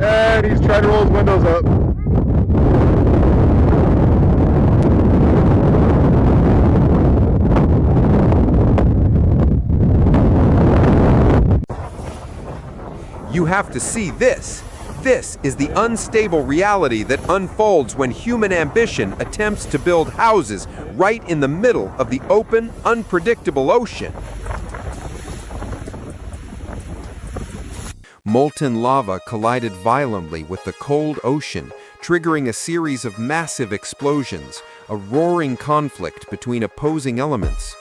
And he's trying to roll his windows up. You have to see this. This is the unstable reality that unfolds when human ambition attempts to build houses right in the middle of the open, unpredictable ocean. Molten lava collided violently with the cold ocean, triggering a series of massive explosions, a roaring conflict between opposing elements.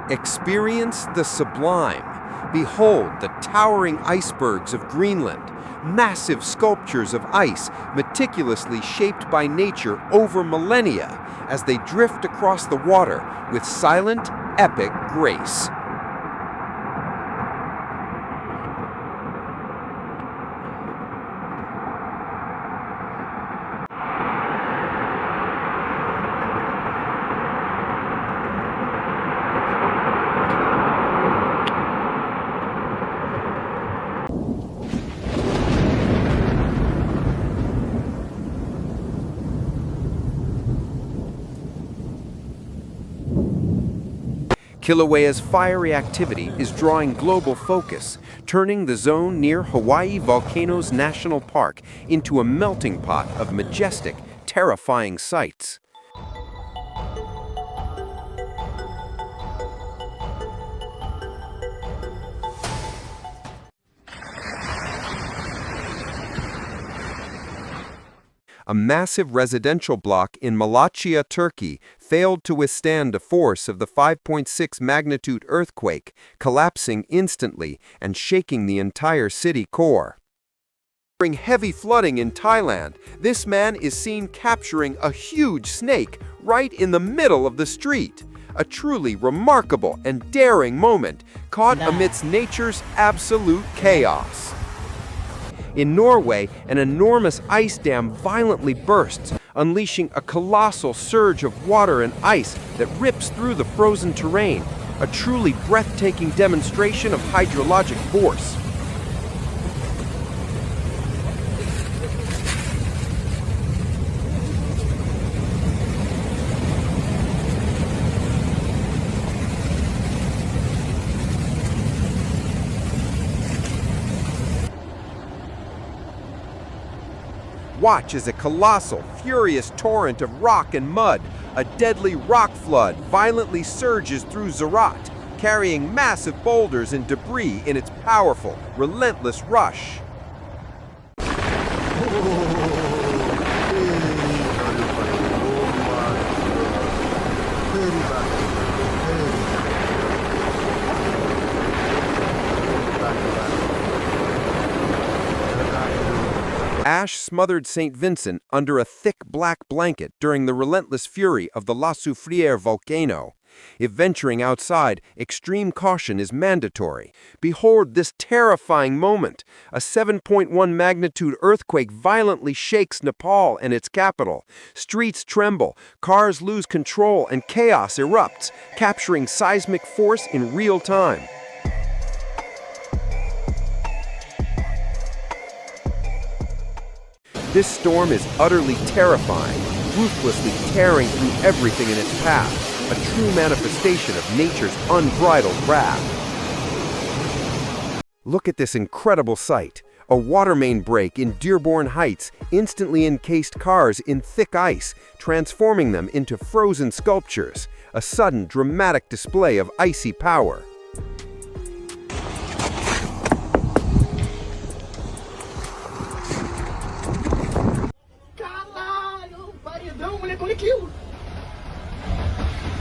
Experience the sublime. Behold the towering icebergs of Greenland, massive sculptures of ice meticulously shaped by nature over millennia as they drift across the water with silent, epic grace. Kilauea's fiery activity is drawing global focus, turning the zone near Hawaii Volcanoes National Park into a melting pot of majestic, terrifying sights. A massive residential block in Malatya, Turkey, failed to withstand the force of the 5.6 magnitude earthquake, collapsing instantly and shaking the entire city core. During heavy flooding in Thailand, this man is seen capturing a huge snake right in the middle of the street. A truly remarkable and daring moment caught amidst nature's absolute chaos. In Norway, an enormous ice dam violently bursts, unleashing a colossal surge of water and ice that rips through the frozen terrain, a truly breathtaking demonstration of hydrologic force. Watch as a colossal, furious torrent of rock and mud, a deadly rock flood, violently surges through Zerat, carrying massive boulders and debris in its powerful, relentless rush. Ash smothered St. Vincent under a thick black blanket during the relentless fury of the La Soufriere volcano. If venturing outside, extreme caution is mandatory. Behold this terrifying moment. A 7.1 magnitude earthquake violently shakes Nepal and its capital. Streets tremble, cars lose control, and chaos erupts, capturing seismic force in real time. This storm is utterly terrifying, ruthlessly tearing through everything in its path, a true manifestation of nature's unbridled wrath. Look at this incredible sight. A water main break in Dearborn Heights instantly encased cars in thick ice, transforming them into frozen sculptures, a sudden dramatic display of icy power.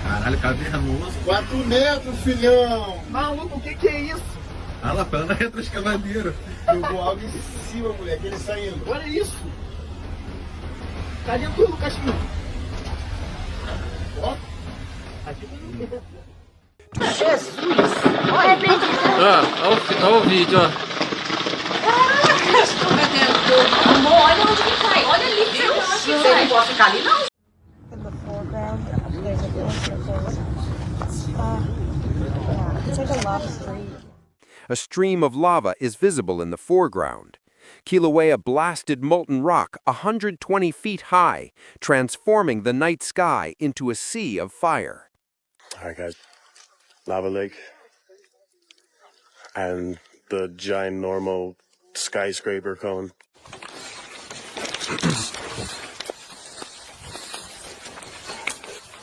Caralho, cavernoso. 4 metros, filhão! Maluco, o que é isso? Ah lá, pela retroescavadeira. Jogou algo em cima, moleque, ele saindo. Olha isso. Cadê tu, Lucasminho? Ó. Aqui tá. Jesus! Olha, Olha o vídeo, ó. Amor, olha onde que cai. Olha ali que você não pode ficar ali, não. In the foreground, there's a village. Yeah, it's like a lava stream. A stream of lava is visible in the foreground. Kilauea blasted molten rock 120 feet high, transforming the night sky into a sea of fire. All right, guys. Lava Lake. And the giant normal skyscraper cone.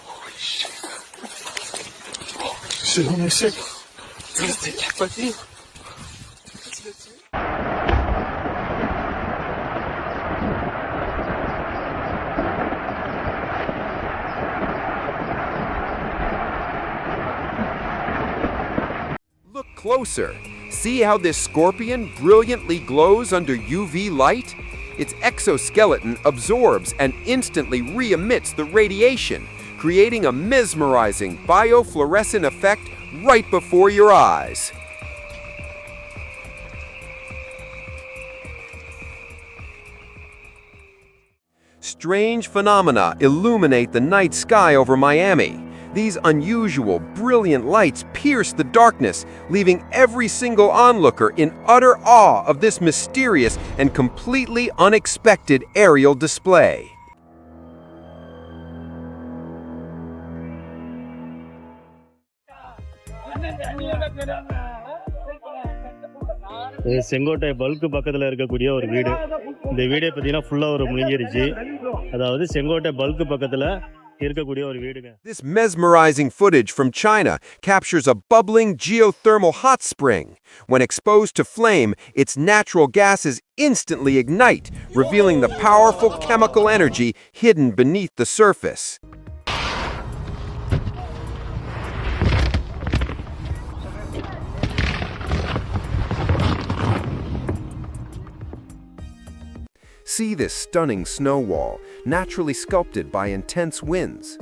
Holy shit. Shit, I'm sick. Look closer. See how this scorpion brilliantly glows under UV light? Its exoskeleton absorbs and instantly re-emits the radiation, creating a mesmerizing biofluorescent effect right before your eyes. Strange phenomena illuminate the night sky over Miami. These unusual, brilliant lights pierce the darkness, leaving every single onlooker in utter awe of this mysterious and completely unexpected aerial display. இது Sengottai bulk பக்கத்தில் இருக்கக்கூடிய ஒரு வீடு. இந்த வீடே பார்த்தீங்கன்னா ஃபுல்லாக ஒரு முழுங்கிருச்சு. அதாவது செங்கோட்டை பல்க் பக்கத்தில் இருக்கக்கூடிய ஒரு வீடுங்க. This mesmerizing footage from China captures a bubbling geothermal hot spring. When exposed to flame, its natural gases instantly ignite, revealing the powerful chemical energy hidden beneath the surface. See this stunning snow wall, naturally sculpted by intense winds.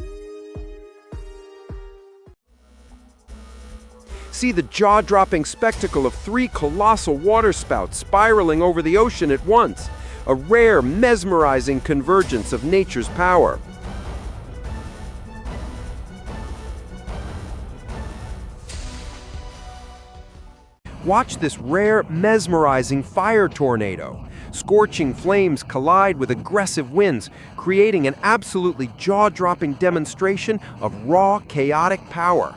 See the jaw-dropping spectacle of 3 colossal waterspouts spiraling over the ocean at once, a rare, mesmerizing convergence of nature's power. Watch this rare, mesmerizing fire tornado. Scorching flames collide with aggressive winds, creating an absolutely jaw-dropping demonstration of raw, chaotic power.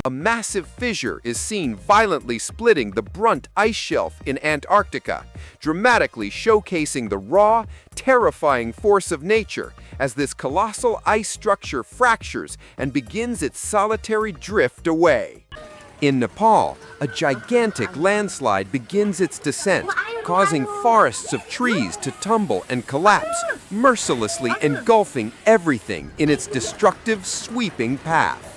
A massive fissure is seen violently splitting the Brunt ice shelf in Antarctica, dramatically showcasing the raw, terrifying force of nature as this colossal ice structure fractures and begins its solitary drift away. In Nepal, a gigantic landslide begins its descent, causing forests of trees to tumble and collapse, mercilessly engulfing everything in its destructive, sweeping path.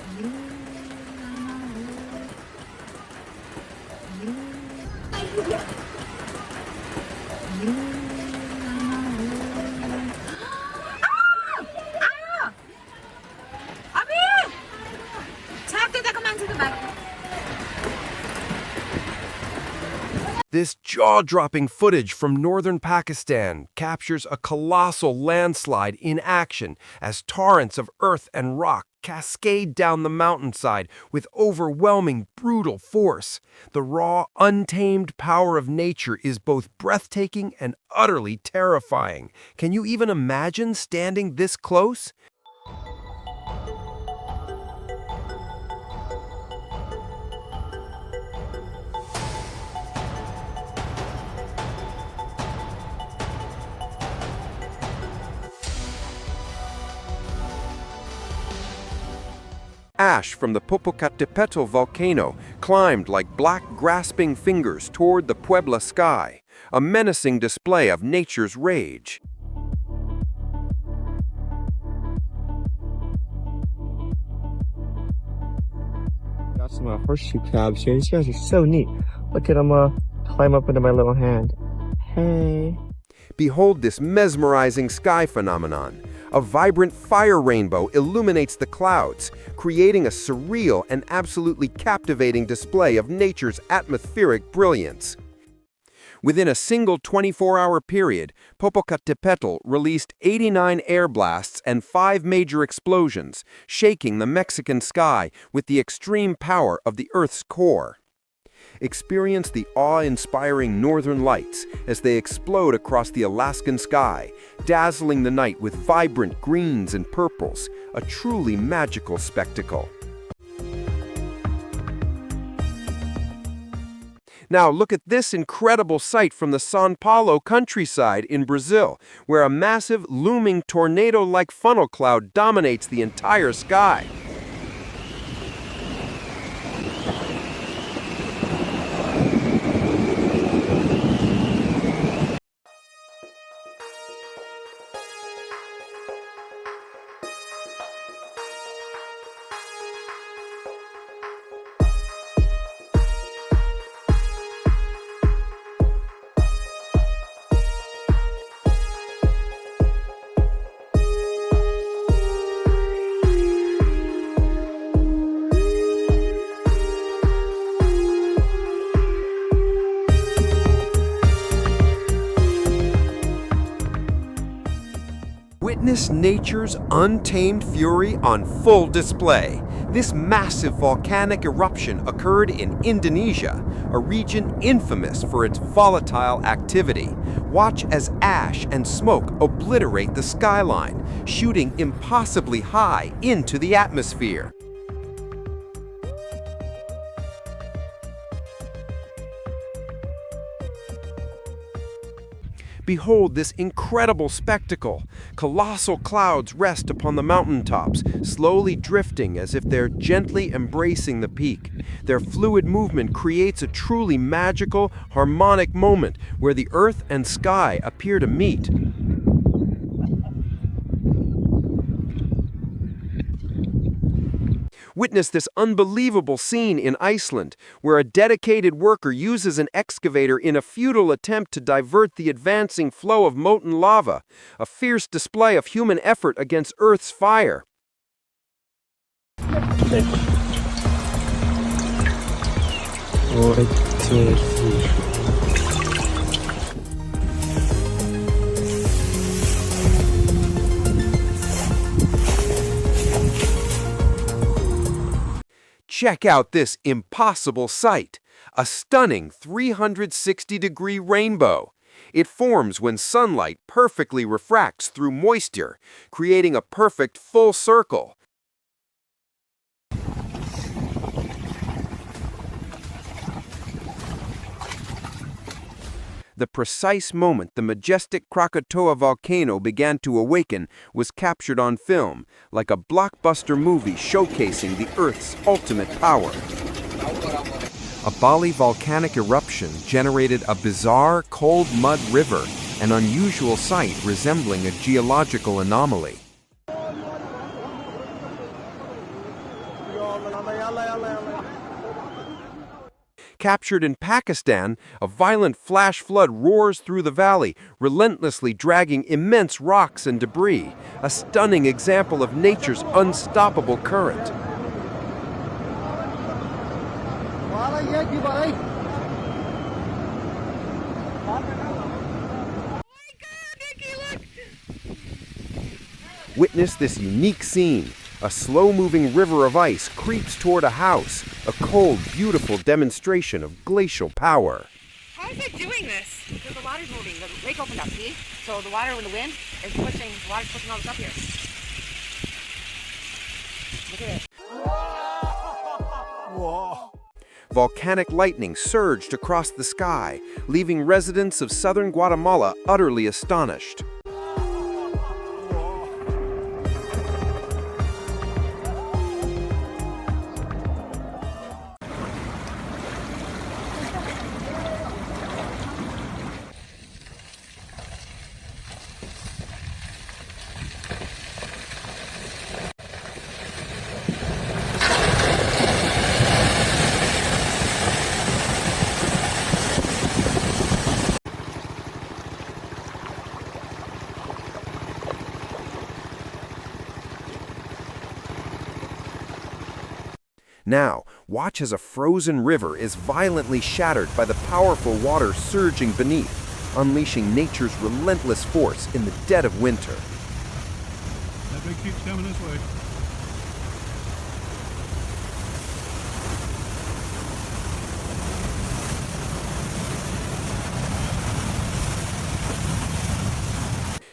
This jaw-dropping footage from northern Pakistan captures a colossal landslide in action as torrents of earth and rock cascade down the mountainside with overwhelming, brutal force. The raw, untamed power of nature is both breathtaking and utterly terrifying. Can you even imagine standing this close? Ash from the Popocatépetl volcano climbed like black grasping fingers toward the Puebla sky, a menacing display of nature's rage. Got some horseshoe crabs here. These guys are so neat. Look at them climb up into my little hand. Hey. Behold this mesmerizing sky phenomenon. A vibrant fire rainbow illuminates the clouds, creating a surreal and absolutely captivating display of nature's atmospheric brilliance. Within a single 24-hour period, Popocatépetl released 89 air blasts and 5 major explosions, shaking the Mexican sky with the extreme power of the Earth's core. Experience the awe-inspiring northern lights as they explode across the Alaskan sky, dazzling the night with vibrant greens and purples, a truly magical spectacle. Now look at this incredible sight from the São Paulo countryside in Brazil, where a massive, looming tornado-like funnel cloud dominates the entire sky. Witness nature's untamed fury on full display. This massive volcanic eruption occurred in Indonesia, a region infamous for its volatile activity. Watch as ash and smoke obliterate the skyline, shooting impossibly high into the atmosphere. Behold this incredible spectacle. Colossal clouds rest upon the mountaintops, slowly drifting as if they're gently embracing the peak. Their fluid movement creates a truly magical, harmonic moment where the earth and sky appear to meet. Witness this unbelievable scene in Iceland, where a dedicated worker uses an excavator in a futile attempt to divert the advancing flow of molten lava, a fierce display of human effort against Earth's fire. Check out this impossible sight, a stunning 360-degree rainbow. It forms when sunlight perfectly refracts through moisture, creating a perfect full circle. The precise moment the majestic Krakatoa volcano began to awaken was captured on film, like a blockbuster movie showcasing the Earth's ultimate power. A Bali volcanic eruption generated a bizarre, cold mud river, an unusual sight resembling a geological anomaly. Captured in Pakistan, a violent flash flood roars through the valley, relentlessly dragging immense rocks and debris, a stunning example of nature's unstoppable current. Witness this unique scene. A slow-moving river of ice creeps toward a house, a cold, beautiful demonstration of glacial power. How is it doing this? Because the water's moving. The lake opened up, see? So the water, with the wind, is pushing, the water's pushing all this up here. Look at it. Whoa. Volcanic lightning surged across the sky, leaving residents of southern Guatemala utterly astonished. Now, watch as a frozen river is violently shattered by the powerful water surging beneath, unleashing nature's relentless force in the dead of winter. That big keeps coming this way.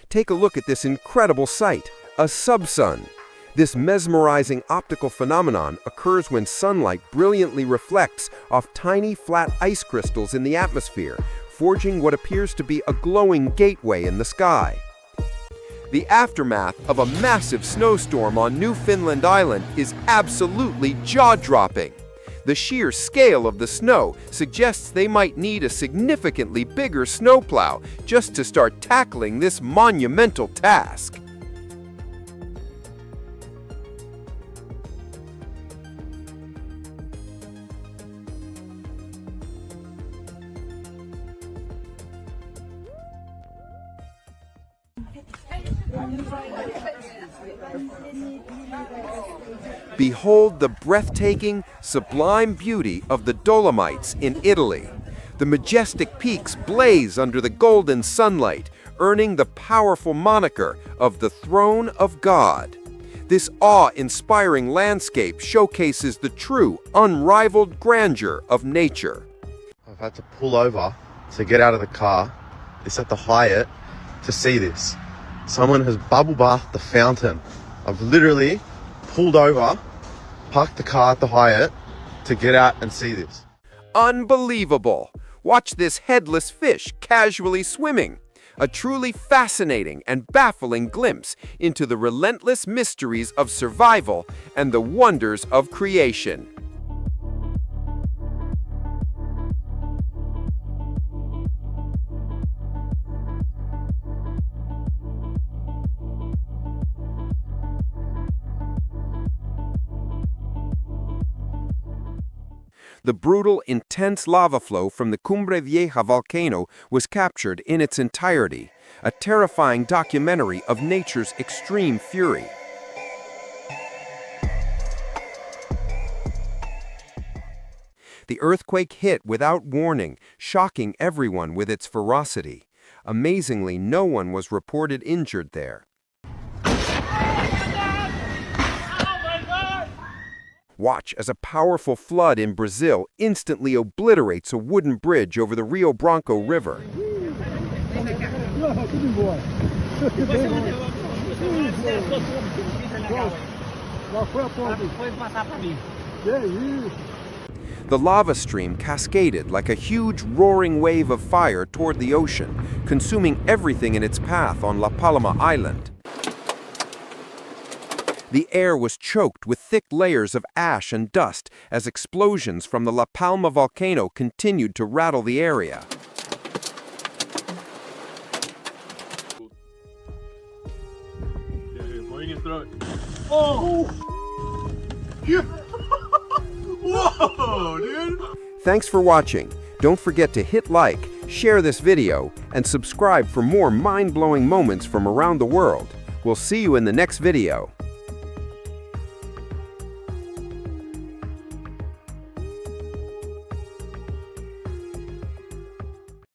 Take a look at this incredible sight, a subsun. This mesmerizing optical phenomenon occurs when sunlight brilliantly reflects off tiny flat ice crystals in the atmosphere, forging what appears to be a glowing gateway in the sky. The aftermath of a massive snowstorm on Newfoundland Island is absolutely jaw-dropping. The sheer scale of the snow suggests they might need a significantly bigger snowplow just to start tackling this monumental task. Behold the breathtaking, sublime beauty of the Dolomites in Italy. The majestic peaks blaze under the golden sunlight, earning the powerful moniker of the Throne of God. This awe-inspiring landscape showcases the true, unrivaled grandeur of nature. I've had to pull over to get out of the car. It's at the Hyatt to see this. Someone has bubble bathed the fountain. I've literally pulled over, parked the car at the Hyatt to get out and see this. Unbelievable! Watch this headless fish casually swimming. A truly fascinating and baffling glimpse into the relentless mysteries of survival and the wonders of creation. The brutal, intense lava flow from the Cumbre Vieja volcano was captured in its entirety, a terrifying documentary of nature's extreme fury. The earthquake hit without warning, shocking everyone with its ferocity. Amazingly, no one was reported injured there. Watch as a powerful flood in Brazil instantly obliterates a wooden bridge over the Rio Branco River. The lava stream cascaded like a huge roaring wave of fire toward the ocean, consuming everything in its path on La Palma Island. The air was choked with thick layers of ash and dust as explosions from the La Palma volcano continued to rattle the area. Oh! Yeah. Whoa, dude! Thanks for watching. Don't forget to hit like, share this video, and subscribe for more mind-blowing moments from around the world. We'll see you in the next video.